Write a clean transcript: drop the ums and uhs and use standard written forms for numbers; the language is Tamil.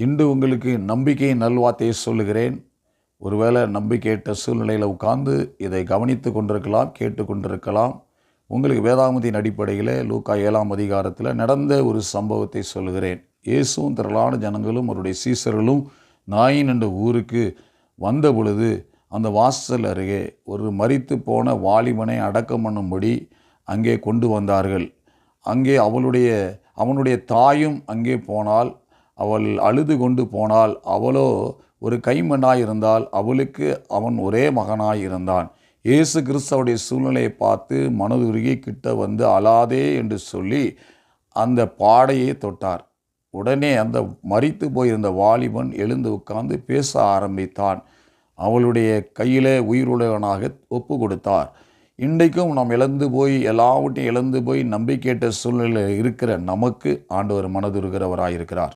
இன்று உங்களுக்கு நம்பிக்கையின் நல்வார்த்தையை சொல்லுகிறேன். ஒருவேளை நம்பிக்கையற்ற சூழ்நிலையில் உட்கார்ந்து இதை கவனித்து கொண்டிருக்கலாம், கேட்டு கொண்டிருக்கலாம். உங்களுக்கு வேதாகமத்தின் அடிப்படையில் லூக்கா 7ஆம் அதிகாரத்தில் நடந்த ஒரு சம்பவத்தை சொல்லுகிறேன். இயேசுவும் திரளான ஜனங்களும் அவருடைய சீசர்களும் நாயின் என்ற ஊருக்கு வந்த பொழுது அந்த வாசல் அருகே ஒரு மரித்து போன வாலிபனை அடக்கம் பண்ணும்படி அங்கே கொண்டு வந்தார்கள். அங்கே அவனுடைய தாயும் அங்கே போனால், அவள் அழுது கொண்டு போனால், அவளோ ஒரு கைம்பெண்ணாய் இருந்தால், அவளுக்கு அவன் ஒரே மகனாய் இருந்தான். இயேசு கிறிஸ்துவுடைய சூழ்நிலையை பார்த்து மனதுருகி கிட்ட வந்து அழாதே என்று சொல்லி அந்த பாடையை தொட்டார். உடனே அந்த மரித்து போயிருந்த வாலிபன் எழுந்து உட்கார்ந்து பேச ஆரம்பித்தான். அவளுடைய கையிலே உயிருள்ளவனாக ஒப்பு கொடுத்தார். இன்றைக்கும் நாம் எல்லாவற்றையும் இழந்து போய் நம்பிக்கையற்ற சூழ்நிலையில் இருக்கிற நமக்கு ஆண்டவர் மனதுருகிறவராயிருக்கிறார்.